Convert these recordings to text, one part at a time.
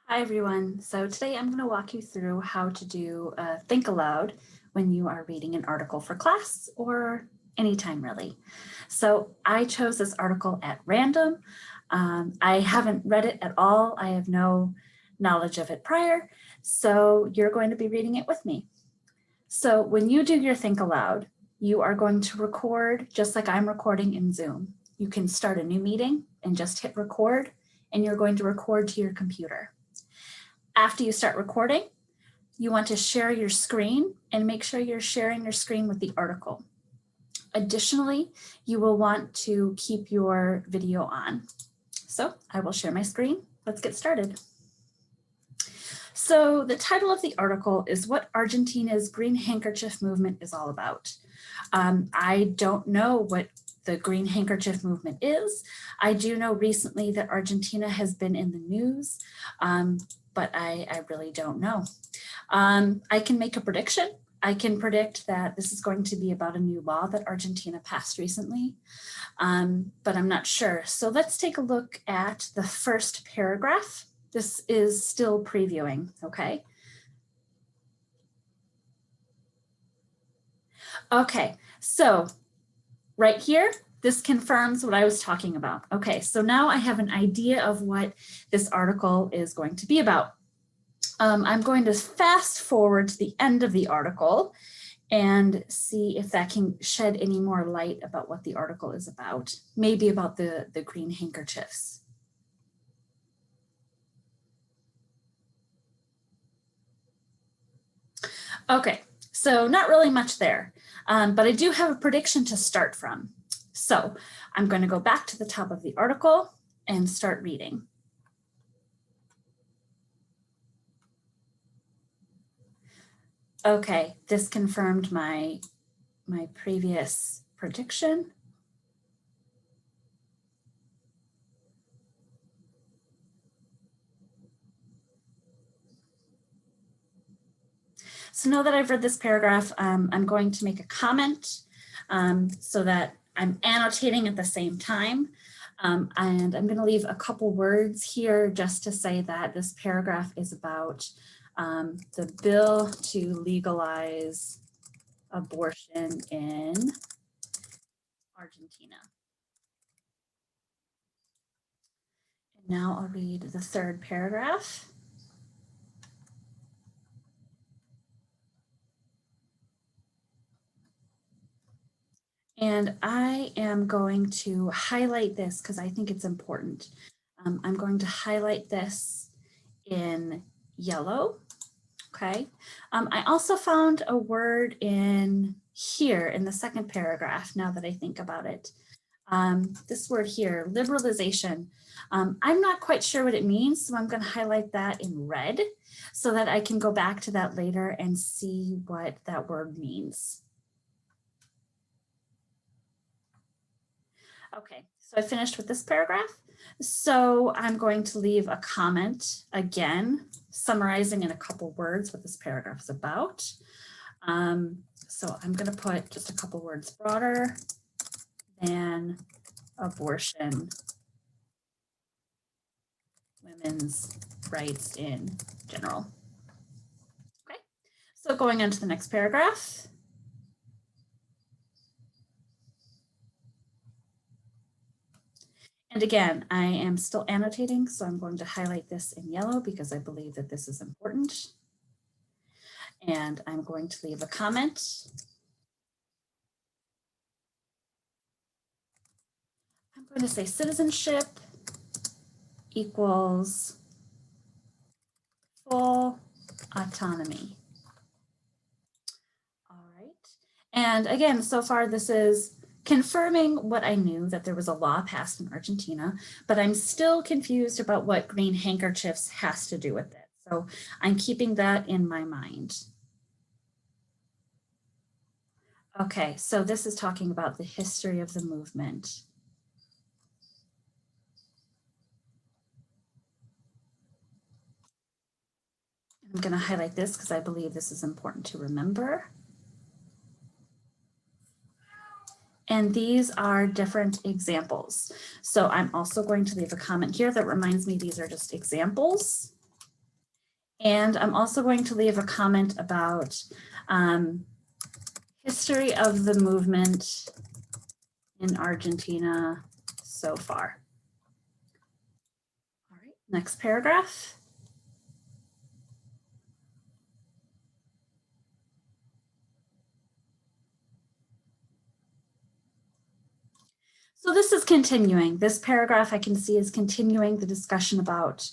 Hi everyone. So today I'm going to walk you through how to do Think Aloud when you are reading an article for class or anytime really. So I chose this article at random. I haven't read it at all. I have no knowledge of it prior. So you're going to be reading it with me. So when you do your Think Aloud, you are going to record just like I'm recording in Zoom. You can start a new meeting and just hit record, and you're going to record to your computer. After you start recording, you want to share your screen and make sure you're sharing your screen with the article. Additionally, you will want to keep your video on. So I will share my screen. Let's get started. So the title of the article is What Argentina's Green Handkerchief Movement is All About. I don't know what the Green Handkerchief Movement is. I do know recently that Argentina has been in the news, but I really don't know. I can make a prediction. I can predict that this is going to be about a new law that Argentina passed recently, but I'm not sure. So let's take a look at the first paragraph. This is still previewing, okay? Okay, so right here, this confirms what I was talking about. Okay, so now I have an idea of what this article is going to be about. I'm going to fast forward to the end of the article and see if that can shed any more light about what the article is about, maybe about the green handkerchiefs. Okay, so not really much there, but I do have a prediction to start from. So I'm going to go back to the top of the article and start reading. Okay, this confirmed my previous prediction. So now that I've read this paragraph, I'm going to make a comment so that I'm annotating at the same time. And I'm going to leave a couple words here just to say that this paragraph is about the bill to legalize abortion in Argentina. And now I'll read the third paragraph. And I am going to highlight this because I think it's important. I'm going to highlight this in yellow, okay? I also found a word in here in the second paragraph, now that I think about it. This word here, liberalization. I'm not quite sure what it means, so I'm going to highlight that in red so that I can go back to that later and see what that word means. Okay, so I finished with this paragraph. So I'm going to leave a comment again, summarizing in a couple words what this paragraph is about. So I'm going to put just a couple words broader than abortion, women's rights in general. Okay, so going on to the next paragraph. And again, I am still annotating, so I'm going to highlight this in yellow because I believe that this is important. And I'm going to leave a comment. I'm going to say citizenship equals full autonomy. All right. And again, so far this is confirming what I knew, that there was a law passed in Argentina, but I'm still confused about what green handkerchiefs has to do with it. So I'm keeping that in my mind. Okay, so this is talking about the history of the movement. I'm going to highlight this because I believe this is important to remember. And these are different examples. So I'm also going to leave a comment here that reminds me these are just examples. And I'm also going to leave a comment about history of the movement in Argentina so far. All right, next paragraph. So this is continuing. This paragraph I can see is continuing the discussion about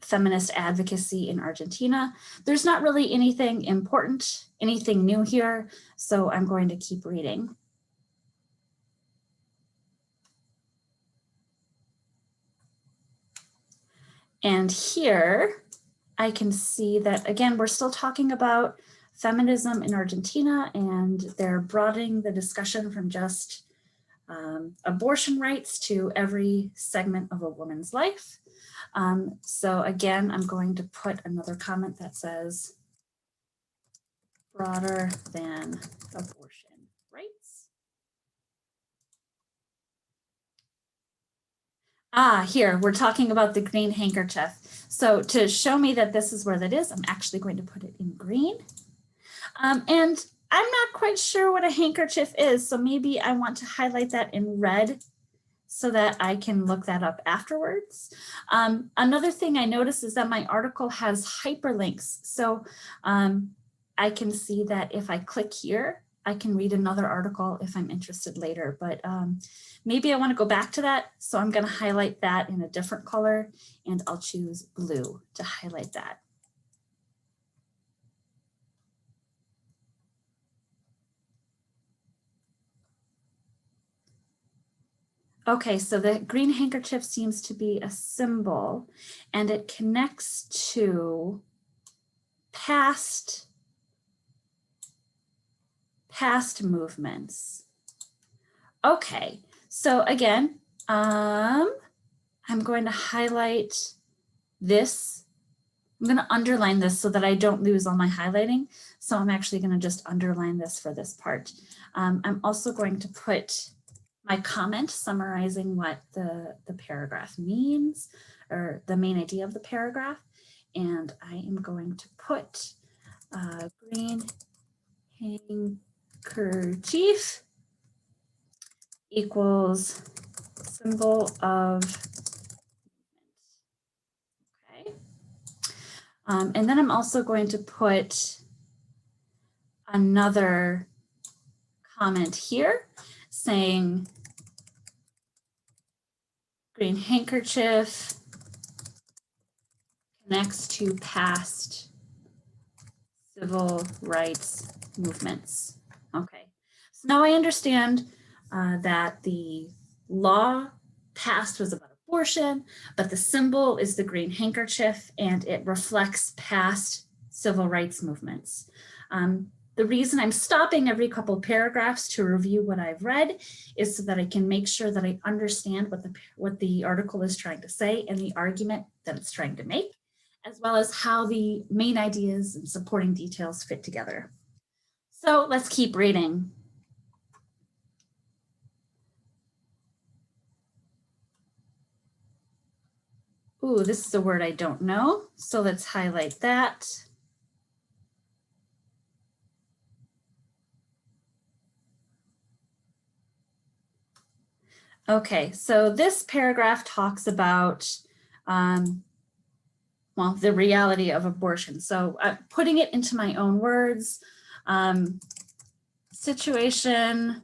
feminist advocacy in Argentina. There's not really anything important, anything new here, so I'm going to keep reading. And here I can see that, again, we're still talking about feminism in Argentina, and they're broadening the discussion from just abortion rights to every segment of a woman's life. So again, I'm going to put another comment that says broader than abortion rights. Here, we're talking about the green handkerchief. So to show me that this is where that is, I'm actually going to put it in green. And I'm not quite sure what a handkerchief is, so maybe I want to highlight that in red so that I can look that up afterwards. Another thing I noticed is that my article has hyperlinks. So I can see that if I click here, I can read another article if I'm interested later, but maybe I want to go back to that. So I'm going to highlight that in a different color, and I'll choose blue to highlight that. Okay, so the green handkerchief seems to be a symbol, and it connects to past movements. Okay, so again, I'm going to highlight this. I'm going to underline this so that I don't lose all my highlighting. So I'm actually going to just underline this for this part. I'm also going to put my comment summarizing what the paragraph means, or the main idea of the paragraph. And I am going to put green handkerchief equals symbol of okay. And then I'm also going to put another comment here saying green handkerchief connects to past civil rights movements. Okay, so now I understand that the law passed was about abortion, but the symbol is the green handkerchief, and it reflects past civil rights movements. The reason I'm stopping every couple of paragraphs to review what I've read is so that I can make sure that I understand what the article is trying to say and the argument that it's trying to make, as well as how the main ideas and supporting details fit together. So let's keep reading. Ooh, this is a word I don't know, so let's highlight that. Okay, so this paragraph talks about, well, the reality of abortion. So putting it into my own words, situation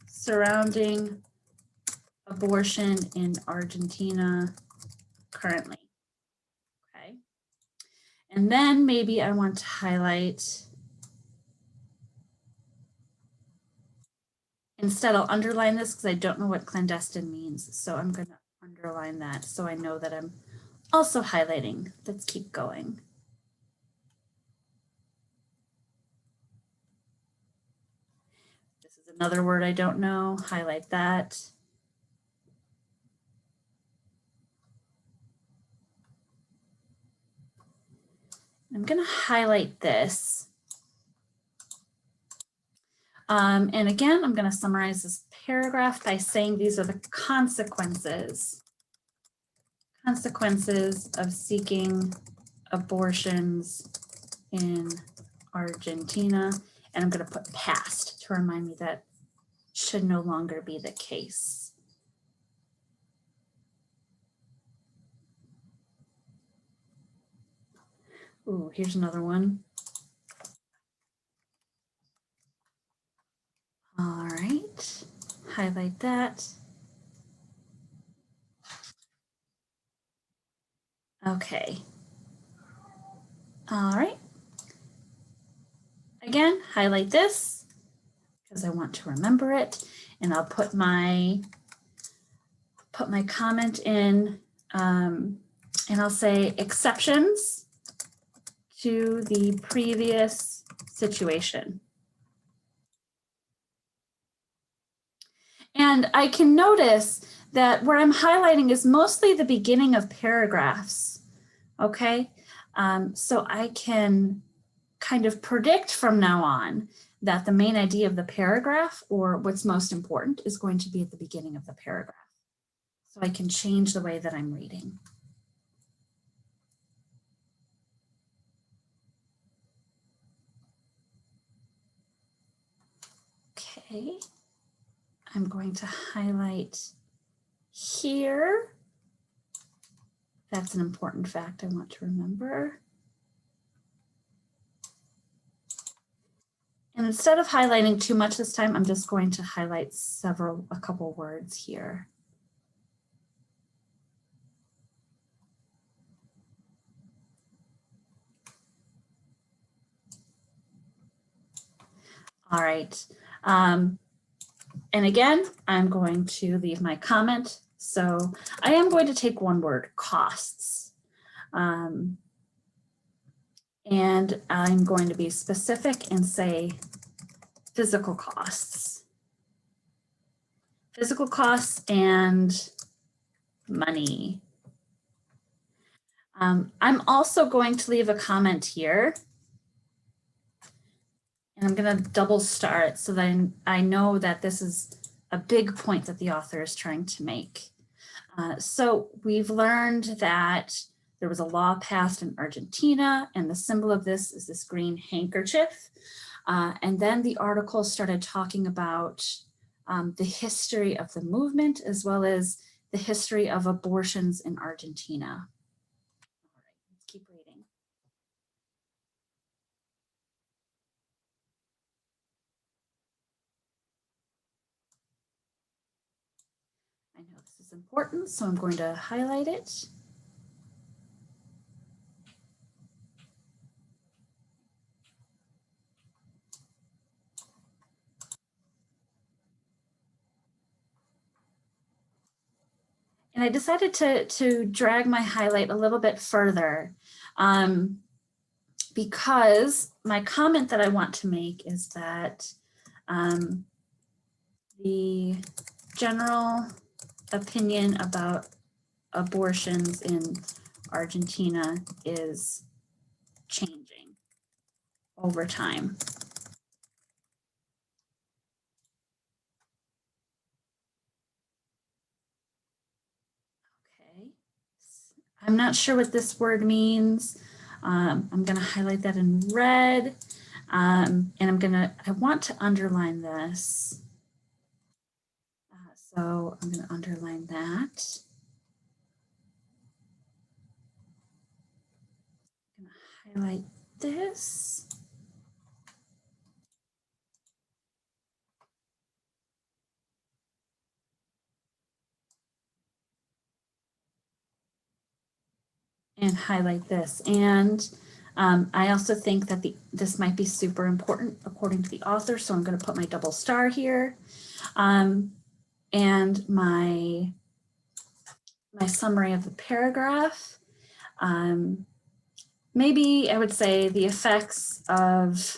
surrounding abortion in Argentina currently. Okay, and then maybe I want to highlight, instead I'll underline this because I don't know what clandestine means. So I'm going to underline that so I know that I'm also highlighting. Let's keep going. This is another word I don't know, highlight that. I'm going to highlight this. And again, I'm going to summarize this paragraph by saying these are the consequences of seeking abortions in Argentina, and I'm going to put past to remind me that should no longer be the case. Ooh, here's another one. All right, highlight that. Okay. All right. Again, highlight this because I want to remember it, and I'll put my comment in, and I'll say exceptions to the previous situation. And I can notice that where I'm highlighting is mostly the beginning of paragraphs, okay? So I can kind of predict from now on that the main idea of the paragraph, or what's most important, is going to be at the beginning of the paragraph. So I can change the way that I'm reading. Okay, I'm going to highlight here. That's an important fact I want to remember. And instead of highlighting too much this time, I'm just going to highlight a couple words here. All right. And again, I'm going to leave my comment. So I am going to take one word, costs. And I'm going to be specific and say physical costs. Physical costs and money. I'm also going to leave a comment here. And I'm going to double star it so that I know that this is a big point that the author is trying to make. So we've learned that there was a law passed in Argentina, and the symbol of this is this green handkerchief. And then the article started talking about the history of the movement, as well as the history of abortions in Argentina. All right, let's keep reading. I know this is important, so I'm going to highlight it. And I decided to drag my highlight a little bit further because my comment that I want to make is that the general opinion about abortions in Argentina is changing over time. Okay, I'm not sure what this word means. I'm going to highlight that in red, and I want to underline this. So I'm going to underline that. I'm going to highlight this. And highlight this. And I also think that this might be super important according to the author. So I'm going to put my double star here. And my summary of the paragraph. Maybe I would say the effects of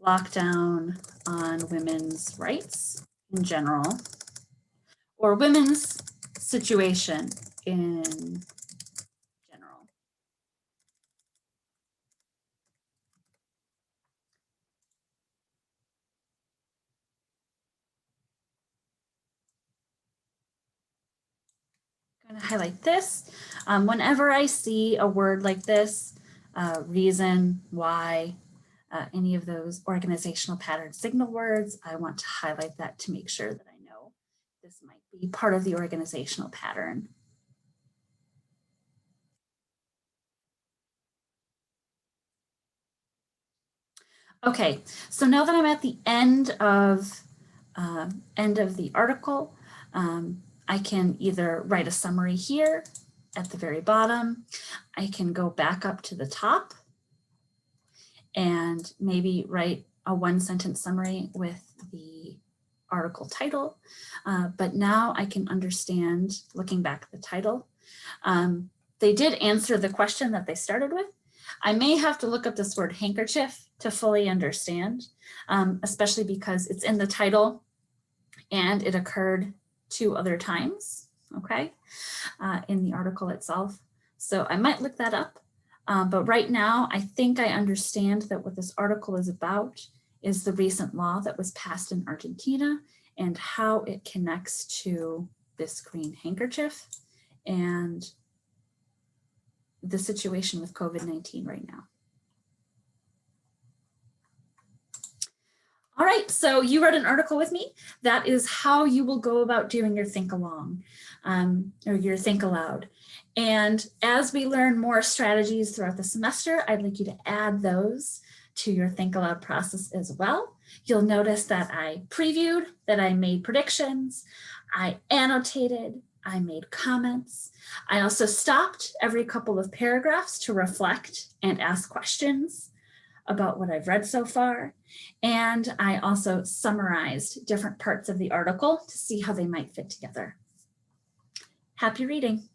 lockdown on women's rights in general, or women's situation in general. I'm going to highlight this. Whenever I see a word like this, reason, why, any of those organizational pattern signal words, I want to highlight that to make sure that I know this might be part of the organizational pattern. Okay, so now that I'm at the end of the article, I can either write a summary here at the very bottom. I can go back up to the top and maybe write a one-sentence summary with the article title. But now I can understand, looking back at the title, they did answer the question that they started with. I may have to look up this word handkerchief to fully understand, especially because it's in the title and it occurred 2 other times, okay, in the article itself. So I might look that up. But right now, I think I understand that what this article is about is the recent law that was passed in Argentina and how it connects to this green handkerchief and the situation with COVID-19 right now. All right, so you read an article with me. That is how you will go about doing your think along or your think aloud. And as we learn more strategies throughout the semester, I'd like you to add those to your think aloud process as well. You'll notice that I previewed, that I made predictions, I annotated, I made comments. I also stopped every couple of paragraphs to reflect and ask questions about what I've read so far. And I also summarized different parts of the article to see how they might fit together. Happy reading.